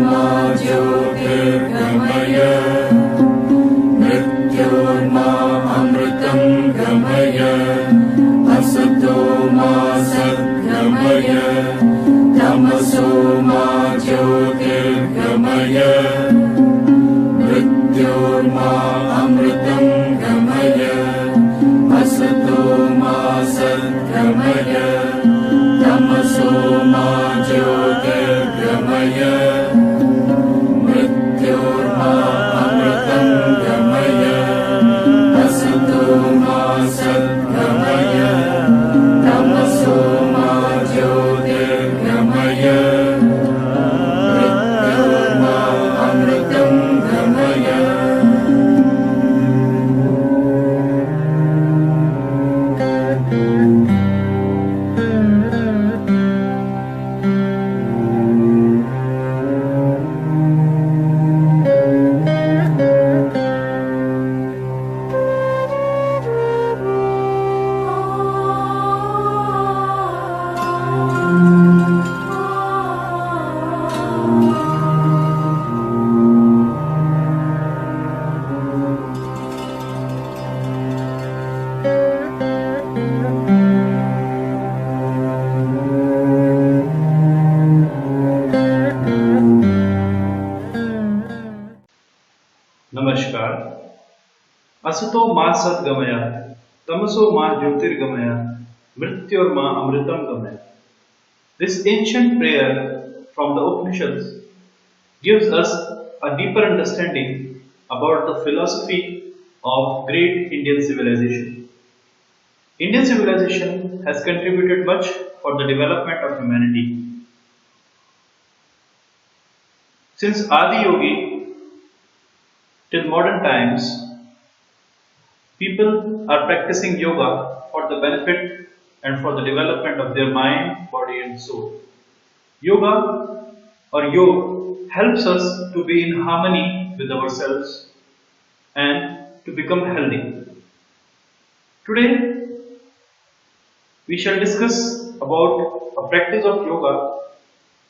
मा ज्योतिर्गमय मृत्योर्मा अमृतं गमय असतो मा सद्गमय तमसो मा ज्योतिर्गमय मृत्योर्मा अमृतं गमय असतो मा सद्गमय तमसो मा ज्योतिर्गमय मृत्योर्मा अमृतं गमय असतो मा सद्गमय तमसो मा ज्योतिर्गमय मृत्योर्मा अमृतं गमय। नमस्कार। असतो मा सद्गमय तमसो मा ज्योतिर्गमय मृत्योर्मा अमृतं गमय. This ancient prayer from the Upanishads gives us a deeper understanding about the philosophy of great Indian civilization. Indian civilization has contributed much for the development of humanity. Since Adi Yogi till modern times, people are practicing yoga for the benefit and for the development of their mind, body and soul. Yoga or yoga helps us to be in harmony with ourselves and to become healthy. Today, we shall discuss about a practice of yoga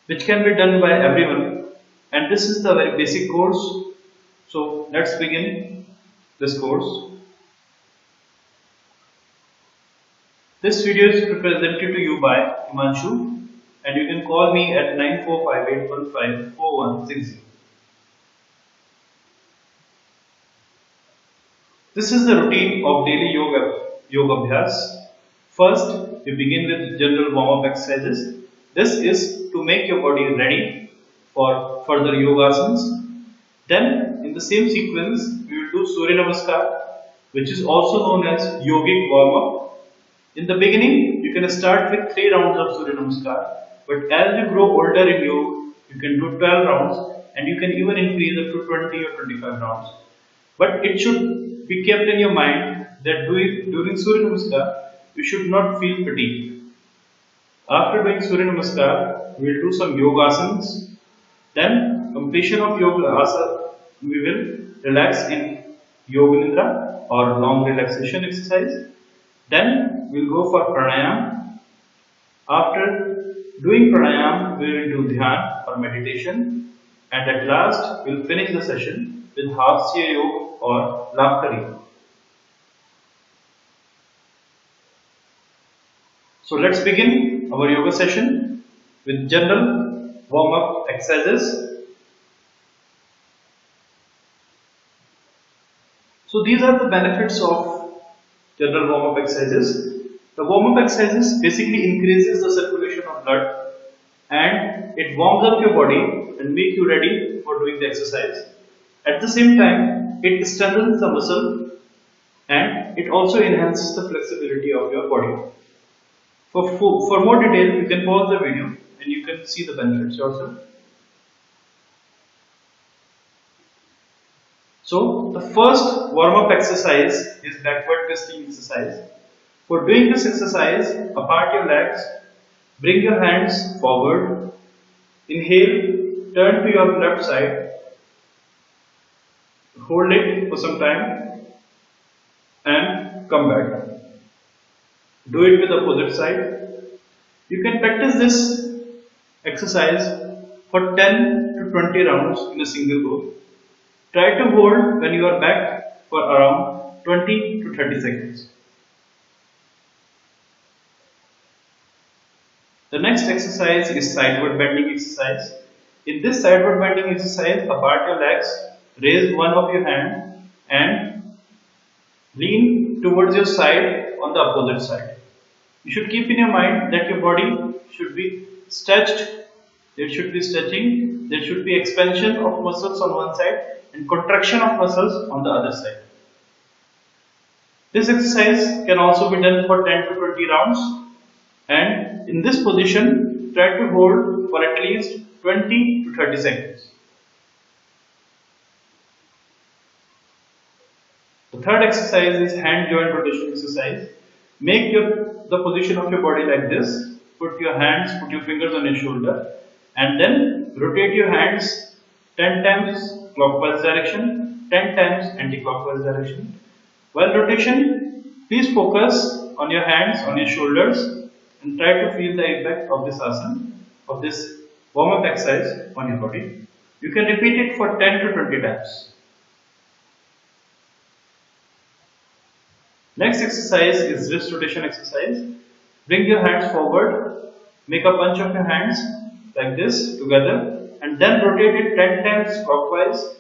which can be done by everyone, and this is the very basic course. So let's begin this course. This video is presented to you by Himanshu, and you can call me at 9458154160. This is the routine of daily yoga abhyas. First, we begin with general warm-up exercises. This is to make your body ready for further yoga asanas. Then, in the same sequence, we will do Surya Namaskar, which is also known as yogic warm-up. In the beginning, you can start with 3 rounds of Surya Namaskar, but as you grow older in yoga, you can do 12 rounds, and you can even increase up to 20 or 25 rounds. But it should be kept in your mind that during Surya Namaskar, you should not feel fatigue. After doing Surya Namaskar, we will do some yoga asanas. Then, completion of yoga asana, we will relax in yoga nidra or long relaxation exercise. Then we will go for pranayam. After doing pranayam, we will do dhyan or meditation, and at last we will finish the session with hasya yoga or laughter yoga. So let's begin our yoga session with general warm-up exercises. So these are the benefits of general warm-up exercises. The warm-up exercises basically increases the circulation of blood, and it warms up your body and make you ready for doing the exercise. At the same time, it strengthens the muscle and it also enhances the flexibility of your body. For more detail, you can pause the video and you can see the benefits yourself. So the first warm-up exercise is backward twisting exercise. For doing this exercise, apart your legs, bring your hands forward, inhale, turn to your left side, hold it for some time and come back. Do it with the opposite side. You can practice this exercise for 10 to 20 rounds in a single go. Try to hold when you are back for around 20 to 30 seconds. The next exercise is sideward bending exercise. In this sideward bending exercise, apart your legs, raise one of your hand and lean towards your side on the opposite side. You should keep in your mind that your body should be stretched, there should be stretching, there should be expansion of muscles on one side and contraction of muscles on the other side. This exercise can also be done for 10 to 20 rounds, and in this position try to hold for at least 20 to 30 seconds. The third exercise is hand joint rotation exercise. Make the position of your body like this. Put your fingers on your shoulder and then rotate your hands 10 times clockwise direction, 10 times anti-clockwise direction. While rotation, please focus on your hands, on your shoulders and try to feel the effect of this asana, of this warm-up exercise on your body. You can repeat it for 10 to 20 times. Next exercise is wrist rotation exercise. Bring your hands forward, make a bunch of your hands like this together and then rotate it 10 times clockwise,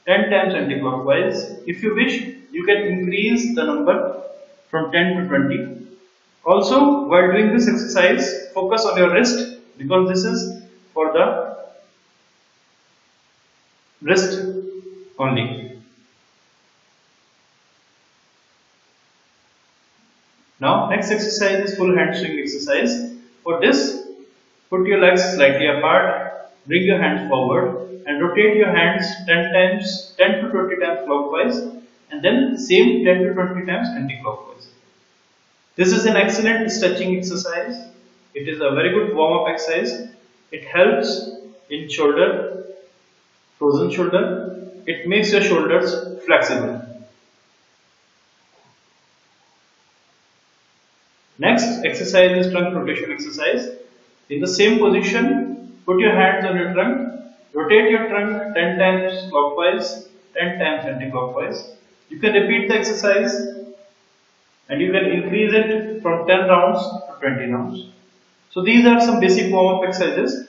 10 times anti-clockwise. If you wish, you can increase the number from 10 to 20. Also, while doing this exercise, focus on your wrist because this is for the wrist only. Now, next exercise is full hand swing exercise. For this, put your legs slightly apart, bring your hands forward and rotate your hands 10 to 20 times clockwise and then same 10 to 20 times anti-clockwise. This is an excellent stretching exercise. It is a very good warm-up exercise. It helps in shoulder, frozen shoulder. It makes your shoulders flexible. Next exercise is trunk rotation exercise. In the same position, put your hands on your trunk, rotate your trunk 10 times clockwise, 10 times anti-clockwise. You can repeat the exercise and you can increase it from 10 rounds to 20 rounds. So these are some basic warm-up exercises.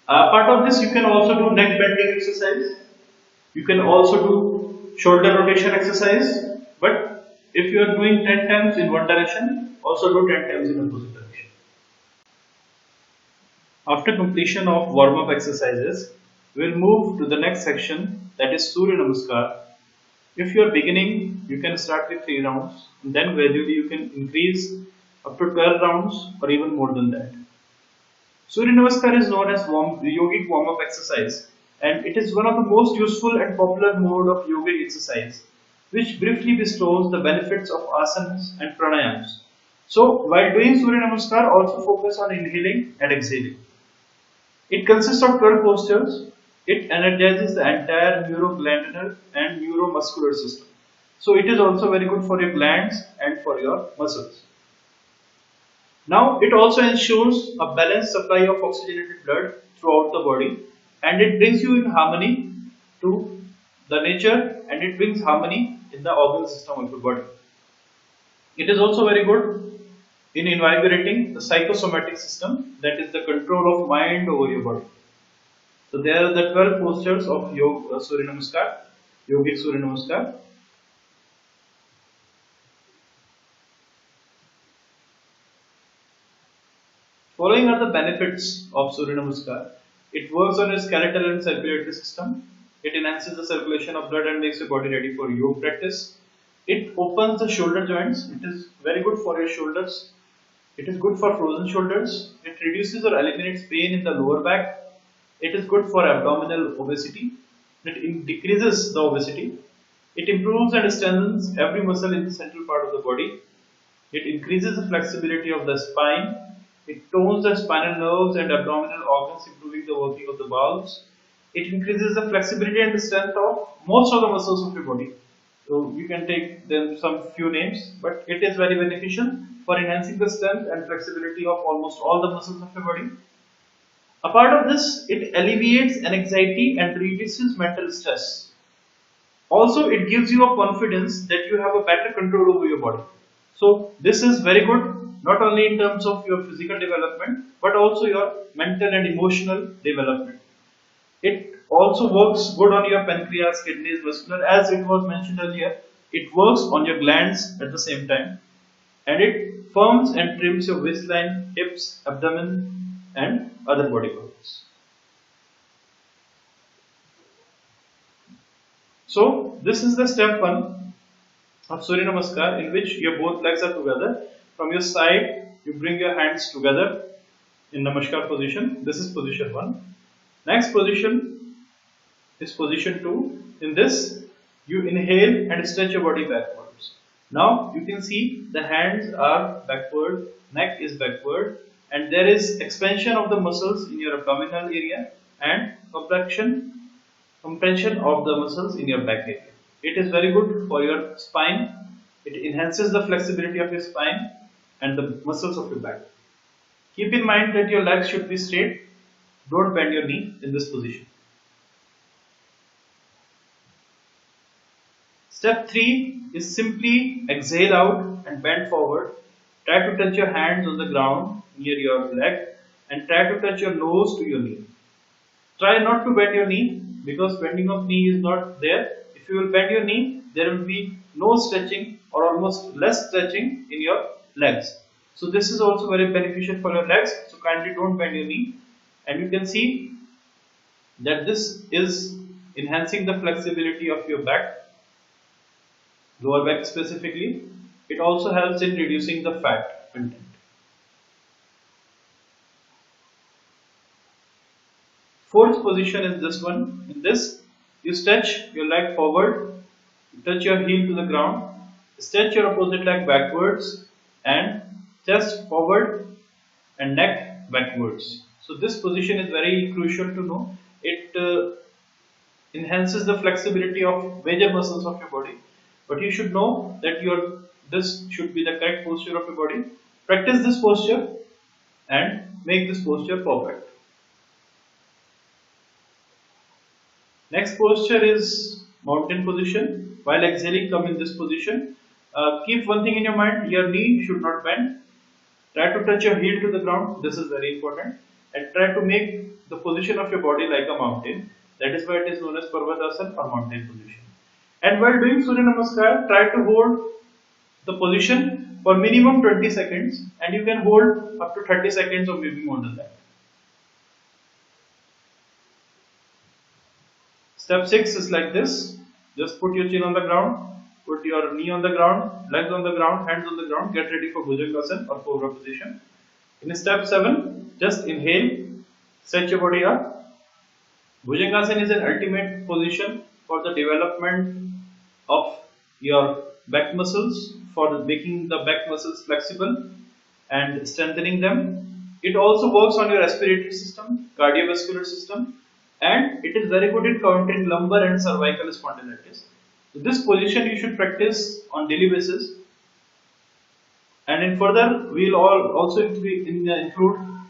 Part of this you can also do neck bending exercise. You can also do shoulder rotation exercise. But if you are doing 10 times in one direction, also do 10 times in opposite direction. After completion of warm-up exercises, we will move to the next section, that is Surya Namaskar. If you are beginning, you can start with 3 rounds and then gradually you can increase up to 12 rounds or even more than that. Surya Namaskar is known as yogic warm-up exercise and it is one of the most useful and popular mode of yogic exercise which briefly bestows the benefits of asanas and pranayams. So while doing Surya Namaskar, also focus on inhaling and exhaling. It consists of 12 postures. It energizes the entire neuroglandular and neuromuscular system. So it is also very good for your glands and for your muscles. Now it also ensures a balanced supply of oxygenated blood throughout the body and it brings you in harmony to the nature and it brings harmony in the organ system of your body. It is also very good in invigorating the psychosomatic system, that is the control of mind over your body. So there are the 12 postures of Surya Namaskar, yogic Surya Namaskar. Following are the benefits of Surya Namaskar. It works on your skeletal and circulatory system. It enhances the circulation of blood and makes your body ready for yoga practice. It opens the shoulder joints. It is very good for your shoulders. It is good for frozen shoulders. It reduces or eliminates pain in the lower back. It is good for abdominal obesity. It decreases the obesity. It improves and strengthens every muscle in the central part of the body. It increases the flexibility of the spine. It tones the spinal nerves and abdominal organs, improving the working of the bowels. It increases the flexibility and the strength of most of the muscles of your body. So you can take them some few names, but it is very beneficial for enhancing the strength and flexibility of almost all the muscles of your body. A part of this, it alleviates anxiety and reduces mental stress. Also, it gives you a confidence that you have a better control over your body. So, this is very good not only in terms of your physical development but also your mental and emotional development. It also works good on your pancreas, kidneys, vascular, as it was mentioned earlier. It works on your glands at the same time, and it firms and trims your waistline, hips, abdomen, and other body parts. So, this is the step 1 of Surya Namaskar, in which your both legs are together. From your side, you bring your hands together in Namaskar position. This is position 1. Next position is position 2. In this, you inhale and stretch your body backwards. Now you can see the hands are backward, neck is backward, and there is expansion of the muscles in your abdominal area and compression of the muscles in your back area. It is very good for your spine. It enhances the flexibility of your spine and the muscles of your back. Keep in mind that your legs should be straight. Don't bend your knee in this position. Step 3 is simply exhale out and bend forward. Try to touch your hands on the ground near your leg and try to touch your nose to your knee. Try not to bend your knee because bending of knee is not there. If you will bend your knee, there will be no stretching or almost less stretching in your legs. So this is also very beneficial for your legs. So kindly don't bend your knee. And you can see that this is enhancing the flexibility of your back, lower back specifically. It also helps in reducing the fat content. Fourth position is this one. In this, you stretch your leg forward, touch your heel to the ground, stretch your opposite leg backwards, and chest forward and neck backwards. So this position is very crucial to know. It enhances the flexibility of major muscles of your body. But you should know that this should be the correct posture of your body. Practice this posture and make this posture perfect. Next posture is mountain position. While exhaling, come in this position. Keep one thing in your mind: your knee should not bend. Try to touch your heel to the ground. This is very important. And try to make the position of your body like a mountain. That is why it is known as Parvatasana or mountain position. And while doing Surya Namaskar, try to hold the position for minimum 20 seconds, and you can hold up to 30 seconds or maybe more than that. Step 6 is like this. Just put your chin on the ground, put your knee on the ground, legs on the ground, hands on the ground. Get ready for Bhujangasana or Cobra position. In step 7, just inhale, stretch your body up. Bhujangasana is an ultimate position for the development of your back muscles, for making the back muscles flexible and strengthening them. It also works on your respiratory system, cardiovascular system, and it is very good in countering lumbar and cervical spondylitis. So this position you should practice on daily basis. And in further, we will also include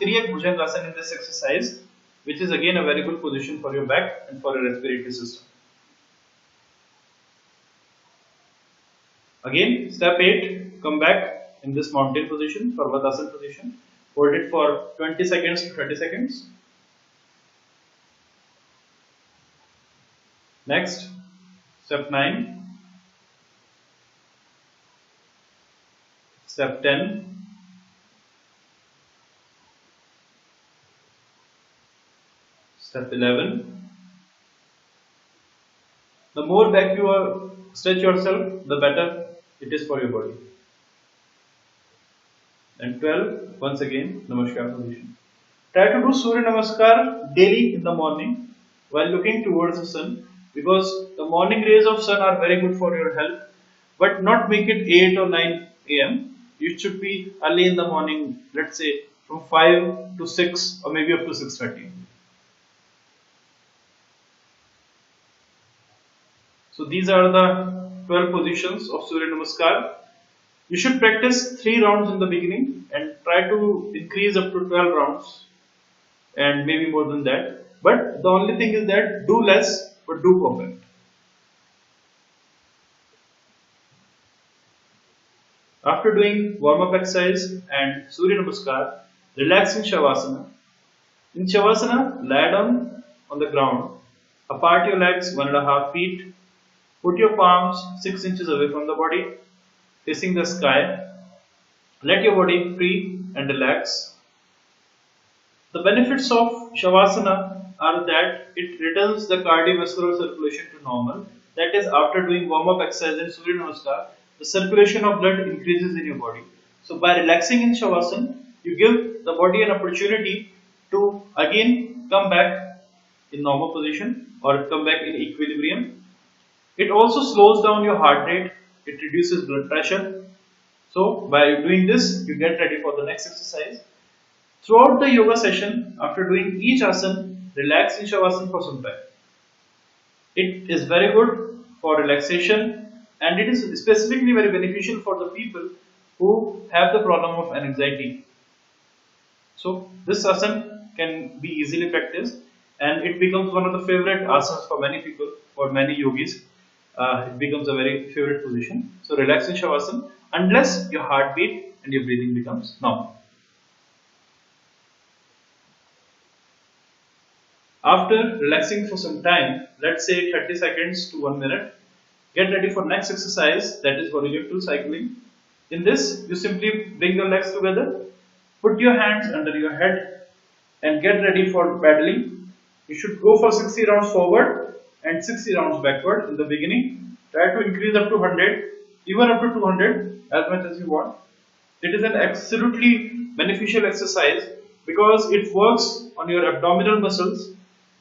Triyak Bhujangasana in this exercise, which is again a very good position for your back and for your respiratory system. Again, step 8, come back in this mountain position, Parvatasana position. Hold it for 20 seconds to 30 seconds. Next, step 9, step 10, step 11. The more back you stretch yourself, the better it is for your body. And 12, once again, Namaskar position. Try to do Surya Namaskar daily in the morning while looking towards the sun, because the morning rays of sun are very good for your health, but not make it 8 or 9 a.m. It should be early in the morning, let's say from 5 to 6 or maybe up to 6:30. So these are the 12 positions of Surya Namaskar. You should practice 3 rounds in the beginning and try to increase up to 12 rounds and maybe more than that. But the only thing is that do less but do perfect. After doing warm-up exercise and Surya Namaskar, relax in Shavasana. In Shavasana, lie down on the ground, apart your legs 1.5 feet, put your palms 6 inches away from the body, facing the sky. Let your body free and relax. The benefits of Shavasana are that it returns the cardiovascular circulation to normal. That is, after doing warm-up exercise and Surya Namaskar, the circulation of blood increases in your body. So by relaxing in Shavasana, you give the body an opportunity to again come back in normal position or come back in equilibrium. It also slows down your heart rate, it reduces blood pressure. So by doing this, you get ready for the next exercise. Throughout the yoga session, after doing each asana, relax in Shavasana for some time. It is very good for relaxation and it is specifically very beneficial for the people who have the problem of anxiety. So this asana can be easily practiced and it becomes one of the favorite asanas for many people, for many yogis. It becomes a very favorite position. So relax in Shavasana unless your heartbeat and your breathing becomes normal. After relaxing for some time, let's say 30 seconds to 1 minute, get ready for next exercise, that is horizontal cycling. In this, you simply bring your legs together, put your hands under your head and get ready for paddling. You should go for 60 rounds forward and 60 rounds backward in the beginning. Try to increase up to 100, even up to 200, as much as you want. It is an absolutely beneficial exercise because it works on your abdominal muscles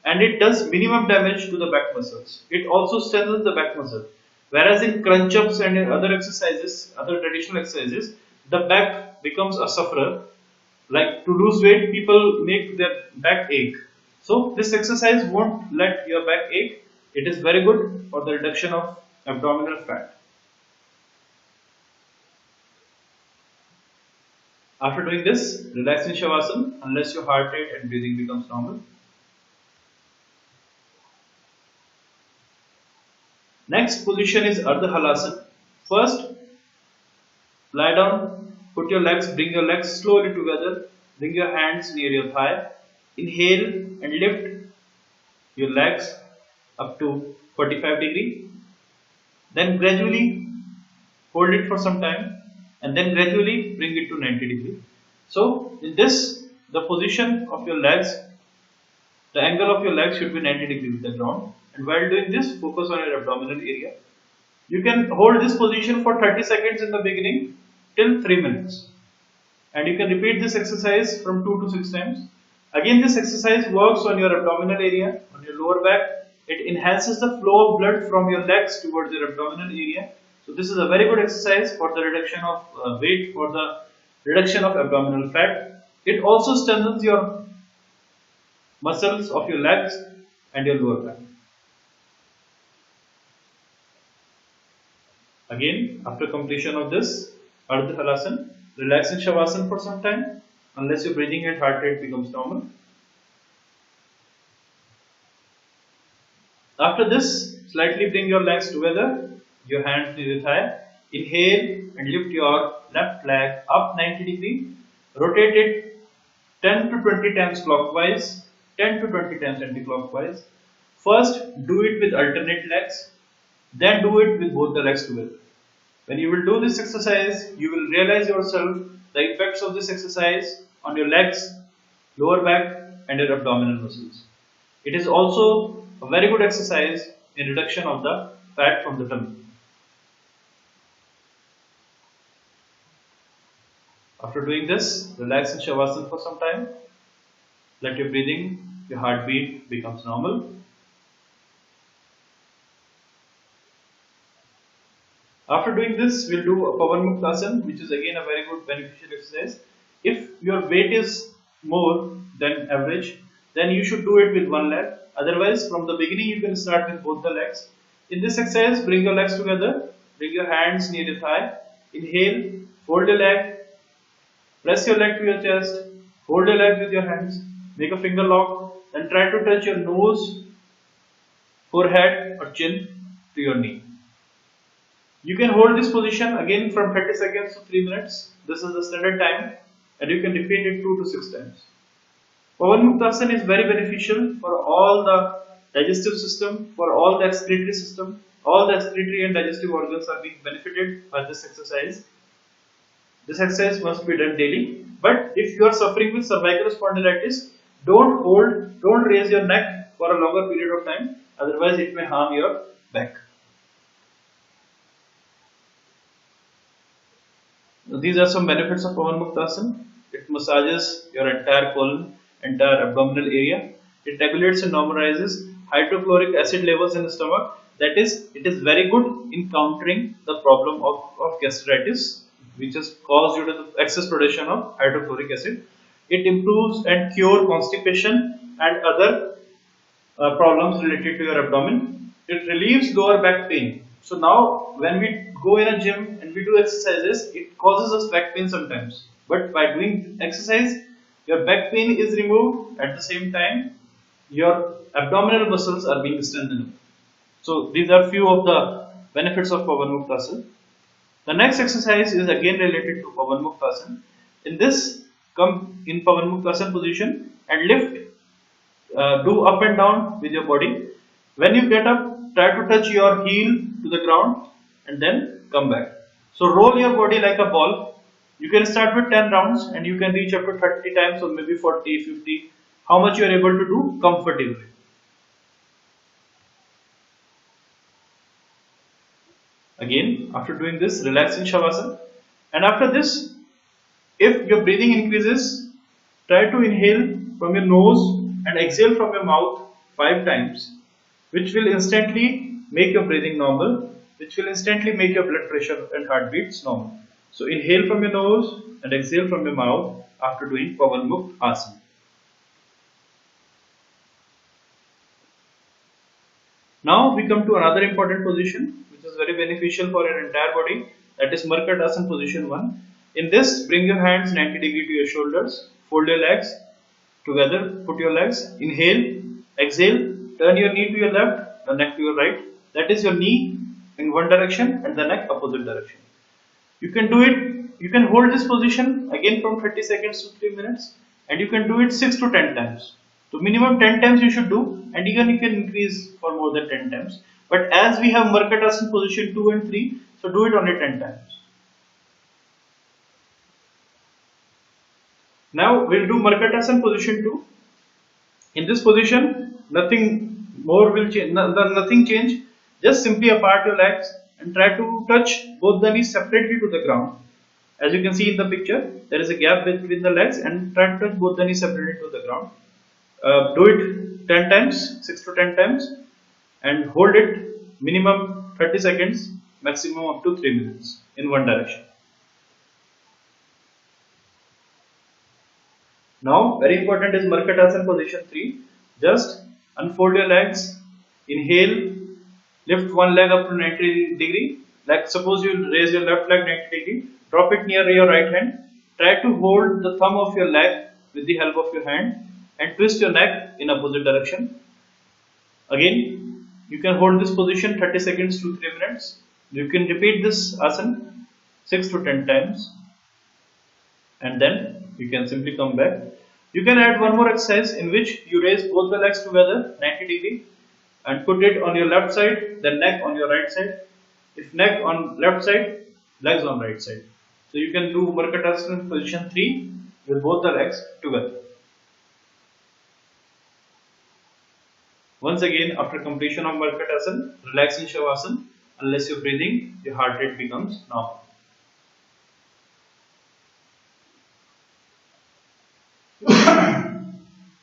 and it does minimum damage to the back muscles. It also strengthens the back muscle. Whereas in crunch ups and in other exercises, other traditional exercises, the back becomes a sufferer. Like to lose weight, people make their back ache. So this exercise won't let your back ache. It is very good for the reduction of abdominal fat. After doing this, relax in Shavasana unless your heart rate and breathing becomes normal. Next position is Ardha Halasana. First, lie down, put your legs, bring your legs slowly together, bring your hands near your thigh. Inhale and lift your legs up to 45 degree. Then gradually hold it for some time and then gradually bring it to 90 degree. So in this, the position of your legs, the angle of your legs should be 90 degree with the ground. And while doing this, focus on your abdominal area. You can hold this position for 30 seconds in the beginning till 3 minutes. And you can repeat this exercise from 2 to 6 times. Again, this exercise works on your abdominal area, on your lower back. It enhances the flow of blood from your legs towards your abdominal area. So this is a very good exercise for the reduction of weight, for the reduction of abdominal fat. It also strengthens your muscles of your legs and your lower back. Again, after completion of this Ardha Halasana, relax in Shavasana for some time unless your breathing and heart rate becomes normal. After this, slightly bring your legs together, your hands near your thigh. Inhale and lift your left leg up 90 degree. Rotate it 10 to 20 times clockwise, 10 to 20 times anti-clockwise. First, do it with alternate legs. Then do it with both the legs together. When you will do this exercise, you will realize yourself the effects of this exercise on your legs, lower back and your abdominal muscles. It is also a very good exercise in reduction of the fat from the tummy. After doing this, relax in Shavasana for some time. Let your breathing, your heartbeat becomes normal. After doing this, we'll do a Pavan Muktasana, which is again a very good beneficial exercise. If your weight is more than average, then you should do it with one leg. Otherwise, from the beginning, you can start with both the legs. In this exercise, bring your legs together, bring your hands near your thigh. Inhale, fold your leg, press your leg to your chest, hold your leg with your hands. make a finger lock, then try to touch your nose, forehead or chin to your knee. You can hold this position again from 30 seconds to 3 minutes. This is the standard time and you can repeat it 2 to 6 times. Pavanmuktasana is very beneficial for all the digestive system, for all the excretory system. All the excretory and digestive organs are being benefited by this exercise. This exercise must be done daily. But if you are suffering with cervical spondylitis, don't raise your neck for a longer period of time. Otherwise, it may harm your back. These are some benefits of Pavanmuktasana. It massages your entire colon, entire abdominal area. It regulates and normalizes hydrochloric acid levels in the stomach. That is, it is very good in countering the problem of gastritis, which is caused due to the excess production of hydrochloric acid. It improves and cures constipation and other problems related to your abdomen. It relieves lower back pain. So now when we go in a gym and we do exercises, it causes us back pain sometimes. But by doing exercise, your back pain is removed. At the same time, your abdominal muscles are being strengthened. So these are few of the benefits of Pavanmuktasana. The next exercise is again related to Pavanmuktasana. In this, come in Pavanmuktasana position and lift, do up and down with your body. When you get up, try to touch your heel to the ground and then come back. So roll your body like a ball. You can start with 10 rounds and you can reach up to 30 times or maybe 40, 50, how much you are able to do comfortably. Again, after doing this, relax in Shavasana. And after this, if your breathing increases, try to inhale from your nose and exhale from your mouth 5 times, which will instantly make your breathing normal, which will instantly make your blood pressure and heartbeats normal. So inhale from your nose and exhale from your mouth after doing Pavanmuktasana. Now we come to another important position which is very beneficial for your entire body, that is Markatasana position 1. In this, bring your hands 90 degrees to your shoulders, fold your legs together, put your legs, inhale, exhale, turn your knee to your left, the neck to your right. That is your knee in one direction and the neck opposite direction. You can do it, you can hold this position again from 30 seconds to 3 minutes and you can do it 6 to 10 times. So minimum 10 times you should do and even you can increase for more than 10 times. But as we have Markatasana position 2 and 3, so do it only 10 times. Now we'll do Markatasana position 2. In this position, nothing more will change, nothing change. Just simply apart your legs and try to touch both the knees separately to the ground. As you can see in the picture, there is a gap between the legs and try to touch both the knees separately to the ground. Do it 10 times, 6 to 10 times and hold it minimum 30 seconds, maximum up to 3 minutes in one direction. Now very important is Markatasana position 3. Just unfold your legs, inhale, lift one leg up to 90 degree. Like suppose you raise your left leg 90 degree, drop it near your right hand. Try to hold the thumb of your leg with the help of your hand and twist your neck in opposite direction. Again, you can hold this position 30 seconds to 3 minutes. You can repeat this asana 6 to 10 times and then you can simply come back. You can add one more exercise in which you raise both the legs together 90 degree and put it on your left side, then neck on your right side. If neck on left side, legs on right side. So you can do Markatasana position 3 with both the legs together. Once again, after completion of Markatasana, relax in Shavasana. Unless you're breathing, your heart rate becomes normal.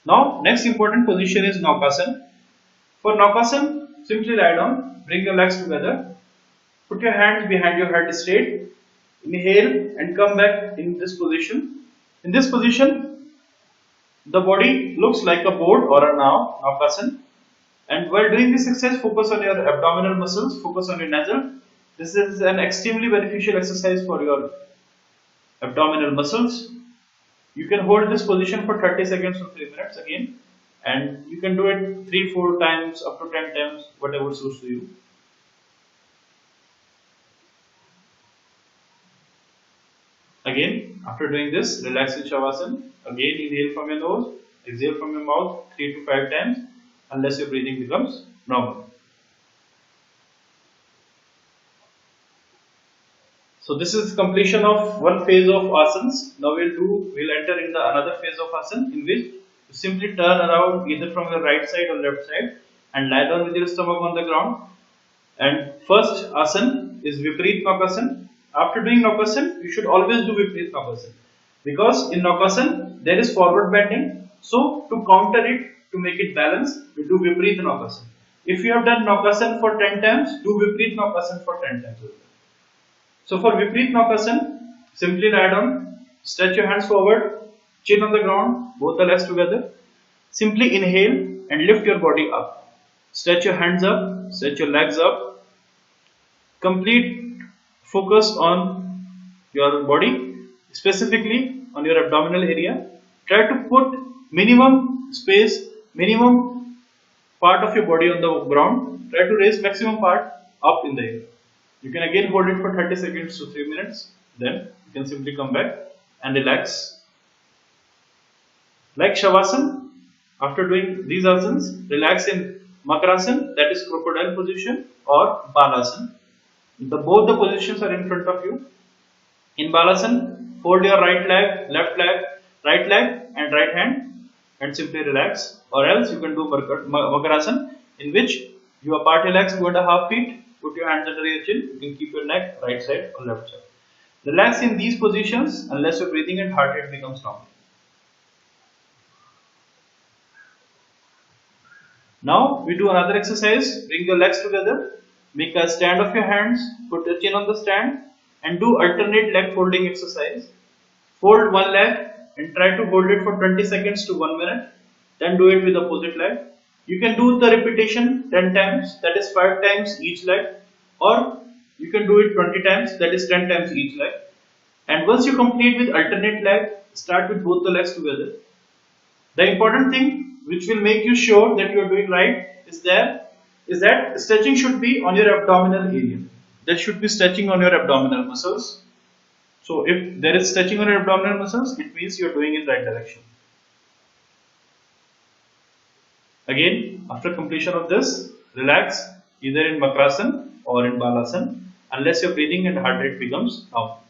Now, next important position is Naukasana. For Naukasana, simply lie down, bring your legs together, put your hands behind your head straight, inhale and come back in this position. In this position, the body looks like a board or a now, Naukasana. And while doing this exercise, focus on your abdominal muscles, focus on your nasal. This is an extremely beneficial exercise for your abdominal muscles. You can hold this position for 30 seconds or 3 minutes again, and you can do it 3-4 times up to 10 times, whatever suits you. Again, after doing this, relax in Shavasana. Again, inhale from your nose, exhale from your mouth 3 to 5 times, unless your breathing becomes normal. So this is completion of one phase of asanas. Now we'll enter in the another phase of asana, in which you simply turn around either from your right side or left side and lie down with your stomach on the ground. And first asana is Viparit Naukasana. After doing Naukasana, you should always do Viparit Naukasana, because in Naukasana there is forward bending. So to counter it, to make it balanced, we do Viparit Naukasana. If you have done Naukasana for 10 times, do Viparit Naukasana for 10 times. So for Viparit Naukasana, simply lie down, stretch your hands forward, chin on the ground, both the legs together. Simply inhale and lift your body up. Stretch your hands up, stretch your legs up. Complete focus on your body, specifically on your abdominal area. Try to put minimum space, minimum part of your body on the ground. Try to raise maximum part up in the air. You can again hold it for 30 seconds to 3 minutes. Then you can simply come back and relax. Like Shavasana, after doing these asanas, relax in Makarasana, that is crocodile position, or Balasana. Both the positions are in front of you. In Balasana, fold your right leg, left leg, right leg and right hand and simply relax. Or else you can do Makarasana, in which you apart your legs 2.5 feet. Put your hands under your chin. You can keep your neck right side or left side. Relax in these positions unless your breathing and heart rate becomes normal. Now we do another exercise. Bring your legs together. Make a stand of your hands. Put your chin on the stand and do alternate leg folding exercise. Fold one leg and try to hold it for 20 seconds to 1 minute. Then do it with opposite leg. You can do the repetition 10 times, that is 5 times each leg, or you can do it 20 times, that is 10 times each leg. And once you complete with alternate leg, start with both the legs together. The important thing which will make you sure that you are doing right is that stretching should be on your abdominal area. There should be stretching on your abdominal muscles. So if there is stretching on your abdominal muscles, it means you are doing in the right direction. Again, after completion of this, relax either in Makrasana or in Balasana unless your breathing and heart rate becomes normal.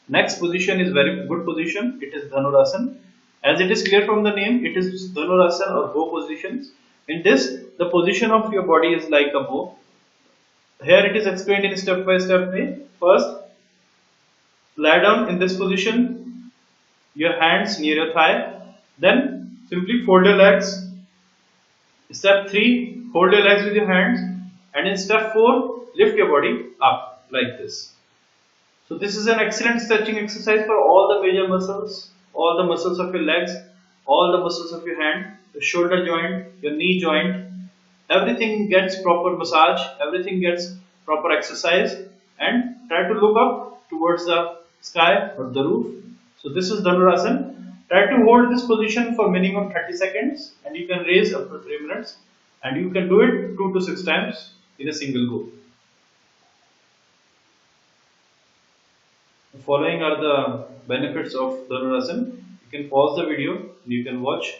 Next position is very good position. It is Dhanurasana. As it is clear from the name, it is Dhanurasana or bow positions. In this, the position of your body is like a bow. Here it is explained in step by step way. First, lie down in this position. Your hands near your thigh. Then simply fold your legs. Step 3, hold your legs with your hands. And in step 4, lift your body up like this. So this is an excellent stretching exercise for all the major muscles, all the muscles of your legs, all the muscles of your hand, the shoulder joint, your knee joint. Everything gets proper massage, everything gets proper exercise, and try to look up towards the sky or the roof. So this is Dhanurasana. Try to hold this position for minimum 30 seconds and you can raise up to 3 minutes and you can do it 2 to 6 times in a single go. The following are the benefits of Dhanurasana. You can pause the video and you can watch.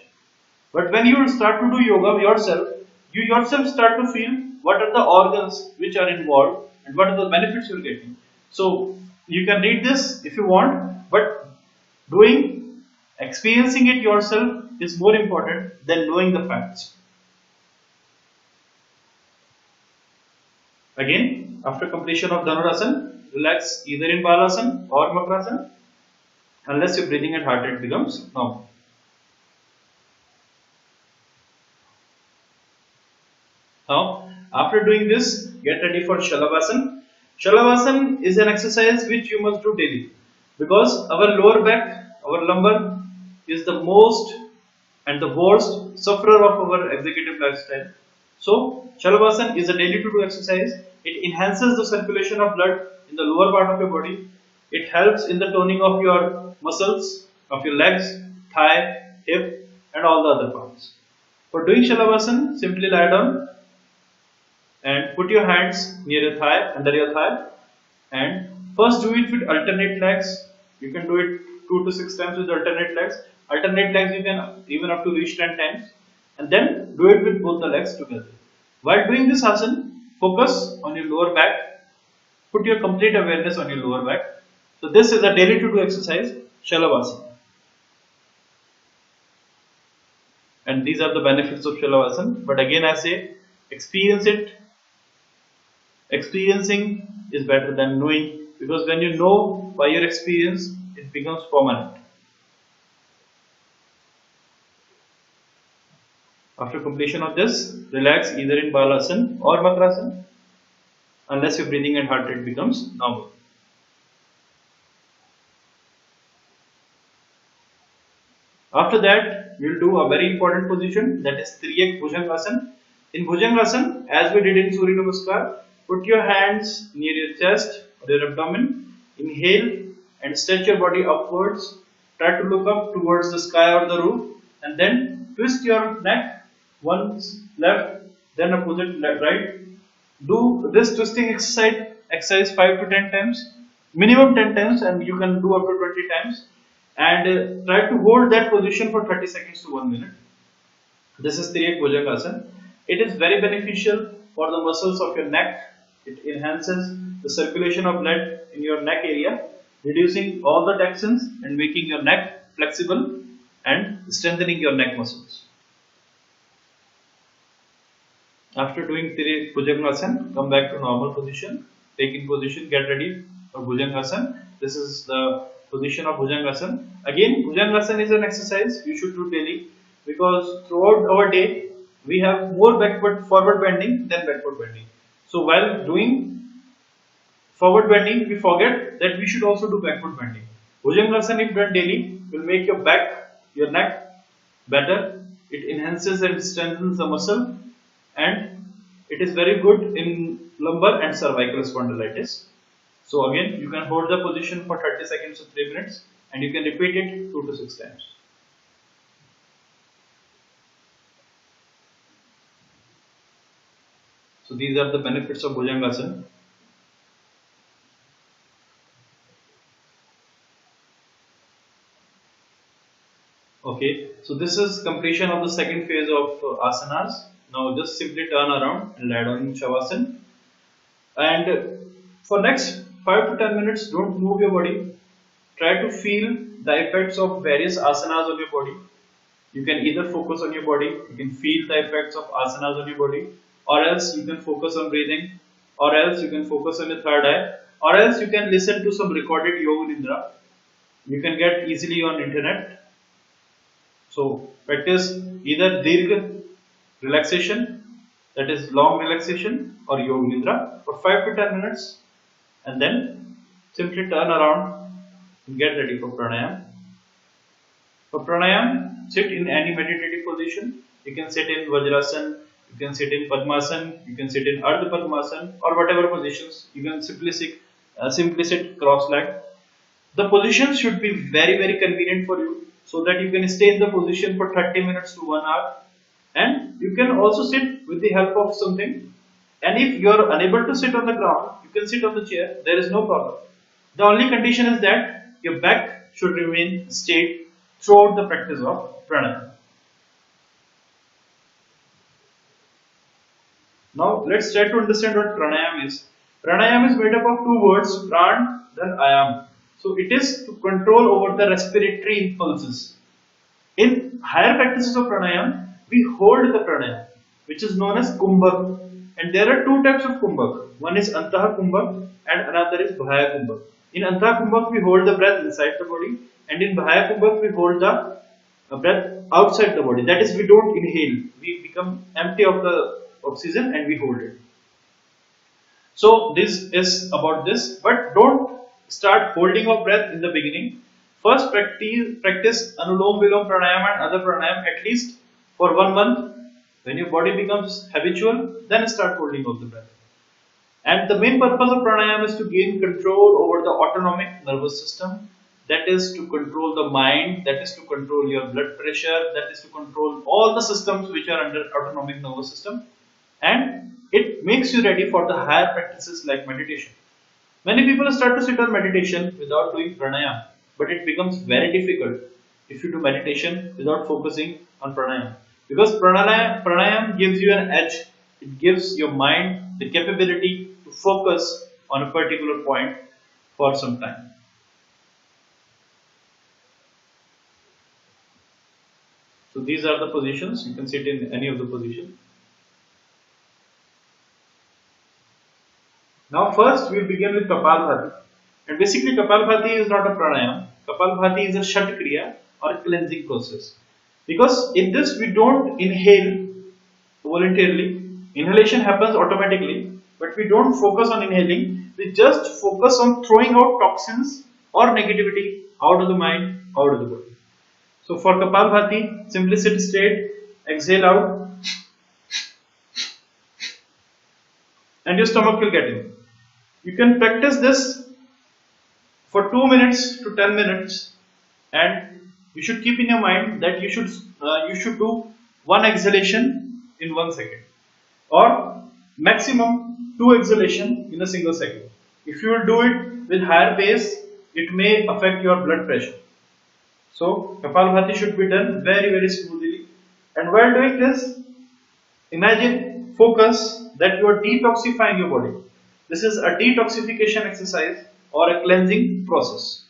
But when you start to do yoga yourself, you yourself start to feel what are the organs which are involved and what are the benefits you're getting. So you can read this if you want, but experiencing it yourself is more important than knowing the facts. Again, after completion of Dhanurasana, relax either in Balasana or Makrasana unless your breathing and heart rate becomes normal. Now, after doing this, get ready for Shalavasana. Shalavasana is an exercise which you must do daily because our lower back, our lumbar is the most and the worst sufferer of our executive lifestyle. So, Shalavasana is a daily to do exercise. It enhances the circulation of blood in the lower part of your body. It helps in the toning of your muscles of your legs, thigh, hip, and all the other parts. For doing Shalabhasana, simply lie down and put your hands near your thigh, under your thigh, and first do it with alternate legs. You can do it 2 to 6 times with alternate legs. Alternate legs you can even up to reach 10 times, and then do it with both the legs together. While doing this asana, focus on your lower back. Put your complete awareness on your lower back. So this is a daily to do exercise, Shalabhasana. And these are the benefits of Shalabhasana. But again I say, experience it. Experiencing is better than knowing, because when you know by your experience, it becomes permanent. After completion of this, relax either in Balasana or Makrasana, unless your breathing and heart rate becomes normal. After that, we will do a very important position, that is Triyak Bhujangasana. In Bhujangasana, as we did in Surya Namaskar, put your hands near your chest or your abdomen. Inhale and stretch your body upwards. Try to look up towards the sky or the roof, and then twist your neck once left, then opposite left, right. Do this twisting exercise 5 to 10 times, minimum 10 times, and you can do up to 20 times. And try to hold that position for 30 seconds to 1 minute. This is Triyak Bhujangasana. It is very beneficial for the muscles of your neck. It enhances the circulation of blood in your neck area, reducing all the tensions and making your neck flexible and strengthening your neck muscles. After doing Triyak Bhujangasana, come back to normal position. Take in position, get ready for Bhujangasana. This is the position of Bhujangasana. Again, Bhujangasana is an exercise you should do daily, because throughout our day we have more forward bending than backward bending. So while doing forward bending, we forget that we should also do backward bending. Bhujangasana, if done daily, will make your back, your neck better. It enhances and strengthens the muscle, and it is very good in lumbar and cervical spondylitis. So again, you can hold the position for 30 seconds to 3 minutes, and you can repeat it 2 to 6 times. So these are the benefits of Bhujangasana. Okay, so this is completion of the second phase of asanas. Now just simply turn around and lie down in Shavasana. And for next 5 to 10 minutes, don't move your body. Try to feel the effects of various asanas on your body. You can either focus on your body, you can feel the effects of asanas on your body, or else you can focus on breathing, or else you can focus on your third eye, or else you can listen to some recorded yoga nidra. You can get easily on internet. So practice either dirgha relaxation, that is long relaxation, or yoga nidra for 5 to 10 minutes, and then simply turn around and get ready for pranayam. For pranayam, sit in any meditative position. You can sit in Vajrasana, you can sit in Padmasana, you can sit in Ardha Padmasana, or whatever positions. You can simply sit cross-legged. The positions should be very convenient for you, so that you can stay in the position for 30 minutes to 1 hour. And you can also sit with the help of something. And if you are unable to sit on the ground, you can sit on the chair. There is no problem. The only condition is that your back should remain straight throughout the practice of pranayama. Now let's try to understand what pranayama is. Pranayama is made up of 2 words, pran, then ayam. So it is to control over the respiratory impulses. In higher practices of pranayama, we hold the pranayama, which is known as kumbhak. And there are 2 types of kumbhak. One is antaha kumbhak and another is bahaya kumbhak. In antaha kumbhak, we hold the breath inside the body, and in bahaya kumbhak, we hold the breath outside the body. That is, we don't inhale. We become empty of the oxygen and we hold it. So this is about this, but don't start holding of breath in the beginning. First practice Anulom Vilom Pranayama and other pranayam at least for 1 month. When your body becomes habitual, then start holding of the breath. And the main purpose of pranayama is to gain control over the autonomic nervous system, that is to control the mind, that is to control your blood pressure, that is to control all the systems which are under autonomic nervous system, and it makes you ready for the higher practices like meditation. Many people start to sit on meditation without doing pranayama, but it becomes very difficult if you do meditation without focusing on pranayama. Because pranayama gives you an edge, it gives your mind the capability to focus on a particular point for some time. So these are the positions, you can sit in any of the positions. Now first we'll begin with Kapalbhati. And basically Kapalbhati is not a pranayam. Kapalbhati is a Shat Kriya or a cleansing process. Because in this we don't inhale voluntarily. Inhalation happens automatically, but we don't focus on inhaling. We just focus on throwing out toxins or negativity out of the mind, out of the body. So for Kapalbhati, simply sit straight, exhale out, and your stomach will get in. You can practice this for 2 minutes to 10 minutes, and you should keep in your mind that you should do one exhalation in 1 second, or maximum 2 exhalation in a single second. If you will do it with higher pace, it may affect your blood pressure. So Kapalbhati should be done very, very smoothly. And while doing this, imagine, focus that you are detoxifying your body. This is a detoxification exercise or a cleansing process.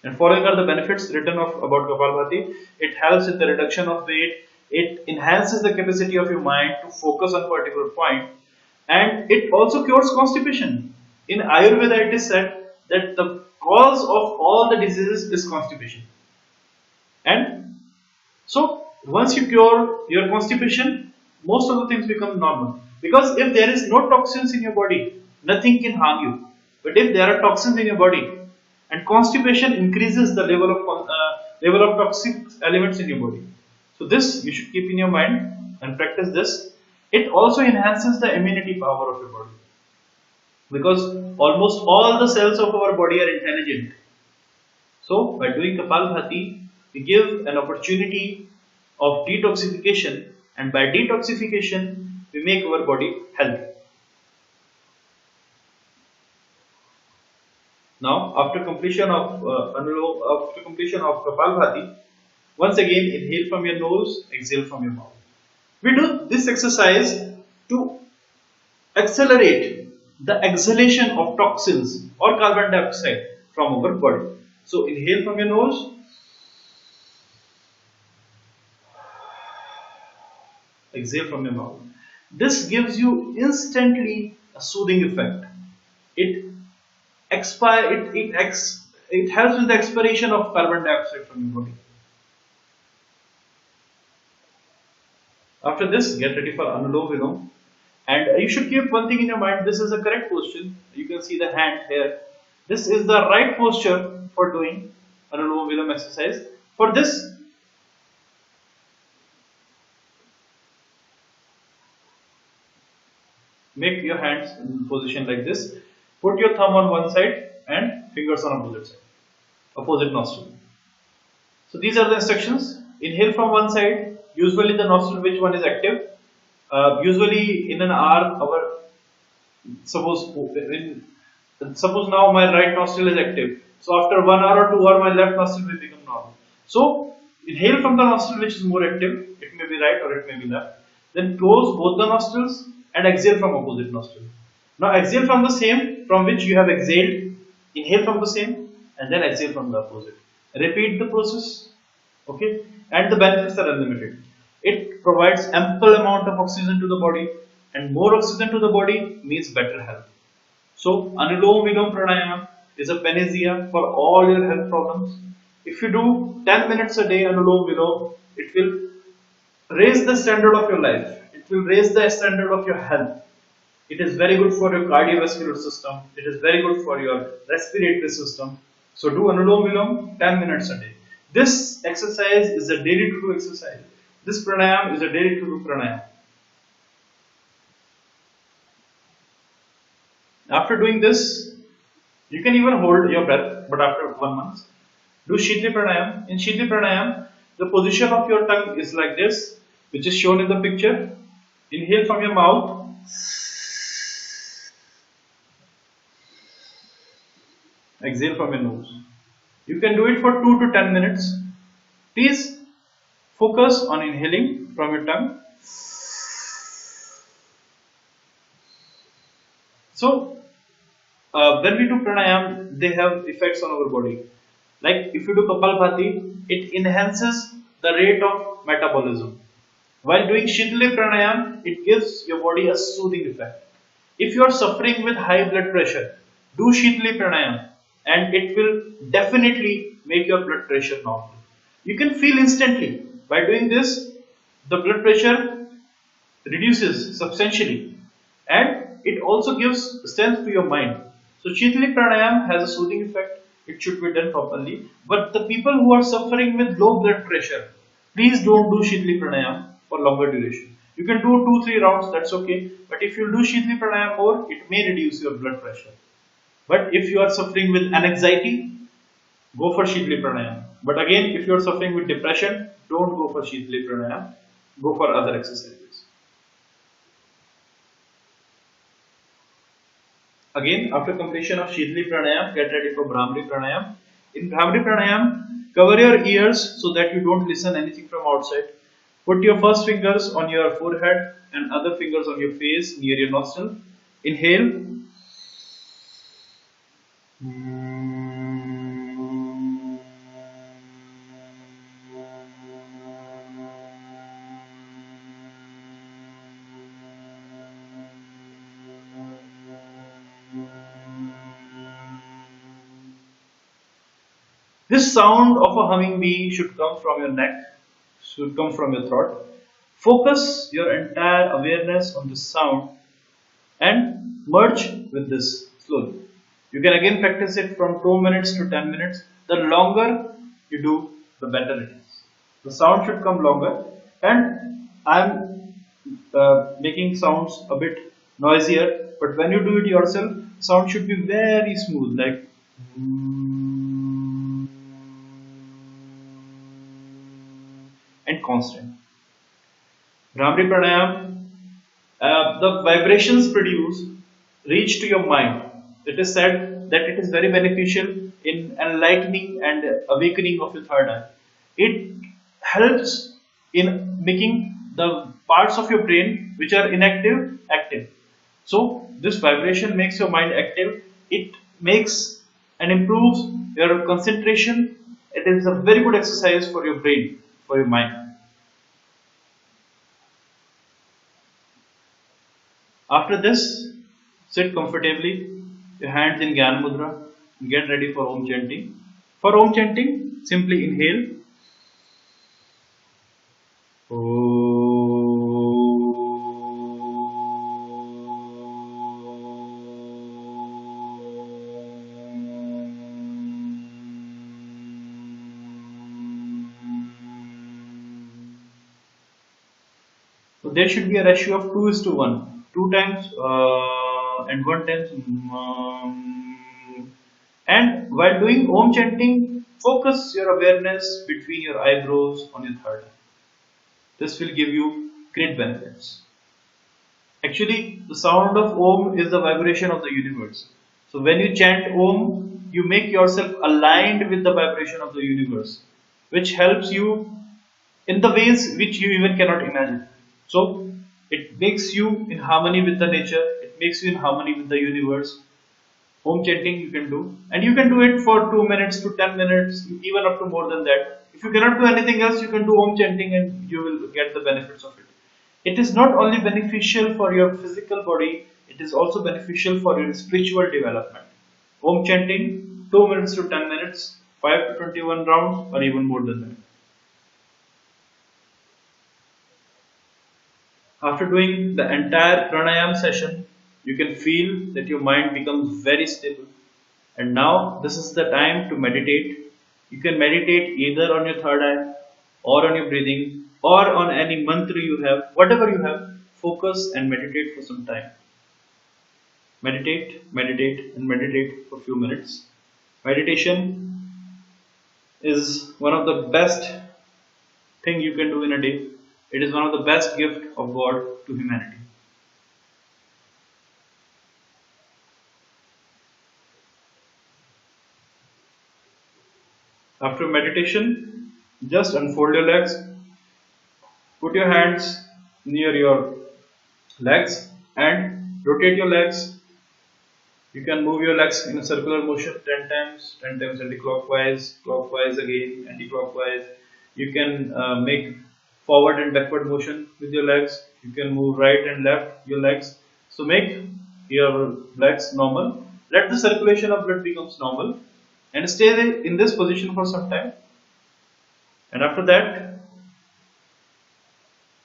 And following are the benefits written about Kapalbhati. It helps in the reduction of weight. It enhances the capacity of your mind to focus on a particular point. And it also cures constipation. In Ayurveda, it is said that the cause of all the diseases is constipation. And so, once you cure your constipation, most of the things become normal. Because if there is no toxins in your body, nothing can harm you. But if there are toxins in your body, and constipation increases the level of toxic elements in your body. So this you should keep in your mind and practice this. It also enhances the immunity power of your body. Because almost all the cells of our body are intelligent. So by doing Kapalbhati, we give an opportunity of detoxification, and by detoxification, we make our body healthy. Now, after completion of Kapalbhati, once again inhale from your nose, exhale from your mouth. We do this exercise to accelerate the exhalation of toxins or carbon dioxide from our body. So inhale from your nose, exhale from your mouth. This gives you instantly a soothing effect. It helps with the expiration of carbon dioxide from your body. After this, get ready for Anulom Vilom. And you should keep one thing in your mind, this is the correct position. You can see the hand here. This is the right posture for doing Anulom Vilom exercise. For this, make your hands in position like this. Put your thumb on one side and fingers on opposite nostril. So these are the instructions. Inhale from one side. Usually the nostril which one is active. Usually in an hour, suppose now my right nostril is active. So after 1 hour or 2 hours, my left nostril will become normal. So inhale from the nostril which is more active. It may be right or it may be left. Then close both the nostrils and exhale from opposite nostril. Now exhale from the same from which you have exhaled. Inhale from the same and then exhale from the opposite. Repeat the process. Okay, and the benefits are unlimited. It provides ample amount of oxygen to the body, and more oxygen to the body means better health. So Anulom Vilom Pranayama is a panacea for all your health problems. If you do 10 minutes a day Anulom Vilom, it will raise the standard of your life. It will raise the standard of your health. It is very good for your cardiovascular system. It is very good for your respiratory system. So do Anulom Vilom 10 minutes a day. This exercise is a daily to do exercise. This pranayam is a daily to do pranayam. After doing this, you can even hold your breath, but after 1 month, do Shidli Pranayam. In Shidli Pranayam, the position of your tongue is like this, which is shown in the picture. Inhale from your mouth, exhale from your nose. You can do it for 2 to 10 minutes. Please focus on inhaling from your tongue. So, when we do pranayam, they have effects on our body. Like if you do Kapalbhati, it enhances the rate of metabolism. While doing Shidli Pranayam, it gives your body a soothing effect. If you are suffering with high blood pressure, do Shidli Pranayam and it will definitely make your blood pressure normal. You can feel instantly. By doing this, the blood pressure reduces substantially and it also gives strength to your mind. So Shidli Pranayam has a soothing effect. It should be done properly. But the people who are suffering with low blood pressure, please don't do Shidli Pranayam for longer duration. You can do 2-3 rounds, that's okay. But if you do Shidli Pranayam more, it may reduce your blood pressure. But if you are suffering with anxiety, go for Shidli Pranayam. But again, if you are suffering with depression, don't go for Shidli Pranayam. Go for other exercises. Again, after completion of Shidli Pranayam, get ready for Brahmari Pranayam. In Brahmari Pranayam, cover your ears so that you don't listen anything from outside. Put your first fingers on your forehead and other fingers on your face near your nostril. Inhale. This sound of a humming bee should come from your neck, should come from your throat. Focus your entire awareness on this sound and merge with this slowly. You can again practice it from 2 minutes to 10 minutes. The longer you do, the better it is. The sound should come longer, and I'm making sounds a bit noisier, but when you do it yourself, sound should be very smooth, like and constant. Brahmari Pranayam, the vibrations produced reach to your mind. It is said that it is very beneficial in enlightening and awakening of your third eye. It helps in making the parts of your brain which are inactive active. So this vibration makes your mind active. It makes and improves your concentration. It is a very good exercise for your brain, for your mind. After this, sit comfortably, your hands in Gyan Mudra, get ready for Om chanting. For Om chanting, simply inhale. So there should be a ratio of 2:1. 2 times and 1 times. And while doing Om chanting, focus your awareness between your eyebrows on your third eye. This will give you great benefits. Actually, the sound of Om is the vibration of the universe. So when you chant Om, you make yourself aligned with the vibration of the universe, which helps you in the ways which you even cannot imagine. So it makes you in harmony with the nature, it makes you in harmony with the universe. Om chanting you can do, and you can do it for 2 minutes to 10 minutes, even up to more than that. If you cannot do anything else, you can do Om chanting and you will get the benefits of it. It is not only beneficial for your physical body, it is also beneficial for your spiritual development. Om chanting 2 minutes to 10 minutes, 5 to 21 rounds, or even more than that. After doing the entire pranayam session, you can feel that your mind becomes very stable. And now this is the time to meditate. You can meditate either on your third eye or on your breathing or on any mantra you have, whatever you have, focus and meditate for some time. Meditate, meditate, and meditate for a few minutes. Meditation is one of the best thing you can do in a day. It is one of the best gift of God to humanity. After meditation, just unfold your legs, put your hands near your legs and rotate your legs. You can move your legs in a circular motion 10 times anti-clockwise, clockwise again, anti-clockwise. You can make forward and backward motion with your legs. You can move right and left your legs. So make your legs normal. Let the circulation of blood becomes normal and stay in this position for some time. And after that,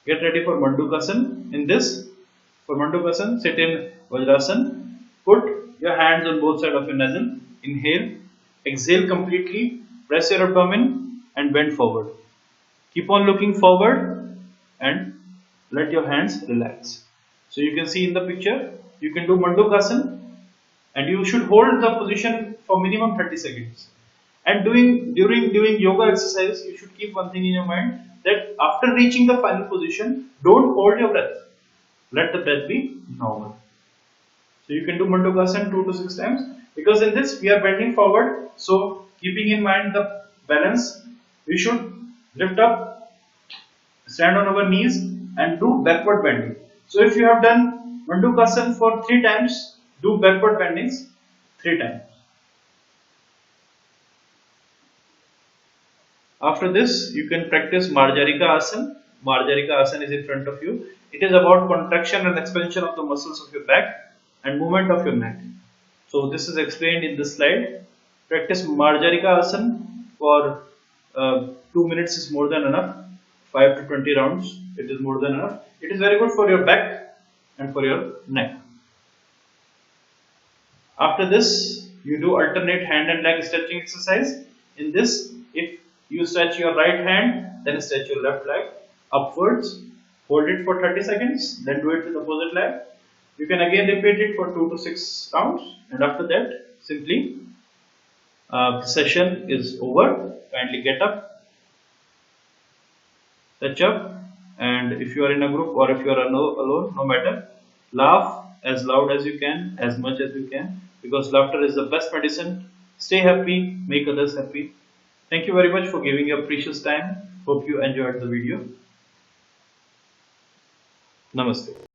get ready for Mandukasana. In this, for Mandukasana, sit in Vajrasana. Put your hands on both sides of your nostril. Inhale, exhale completely. Press your abdomen and bend forward. Keep on looking forward and let your hands relax. So you can see in the picture, you can do Mandukasana and you should hold the position for minimum 30 seconds. And during doing yoga exercise, you should keep one thing in your mind, that after reaching the final position, don't hold your breath. Let the breath be normal. So you can do Mandukasana 2 to 6 times, because in this we are bending forward. So keeping in mind the balance, we should lift up, stand on our knees and do backward bending. So if you have done Mandukasana for 3 times, do backward bendings 3 times. After this, you can practice Marjarika Asana. Marjarika Asana is in front of you. It is about contraction and expansion of the muscles of your back and movement of your neck. So this is explained in this slide. Practice Marjarika Asana for 2 minutes is more than enough. 5 to 20 rounds, it is more than enough. It is very good for your back and for your neck. After this, you do alternate hand and leg stretching exercise. In this, if you stretch your right hand, then stretch your left leg upwards. Hold it for 30 seconds, then do it with the opposite leg. You can again repeat it for 2 to 6 rounds, and after that, simply the session is over. Kindly get up, touch up, and if you are in a group or if you are alone, no matter, laugh as loud as you can, as much as you can, because laughter is the best medicine. Stay happy, make others happy. Thank you very much for giving your precious time. Hope you enjoyed the video. Namaste.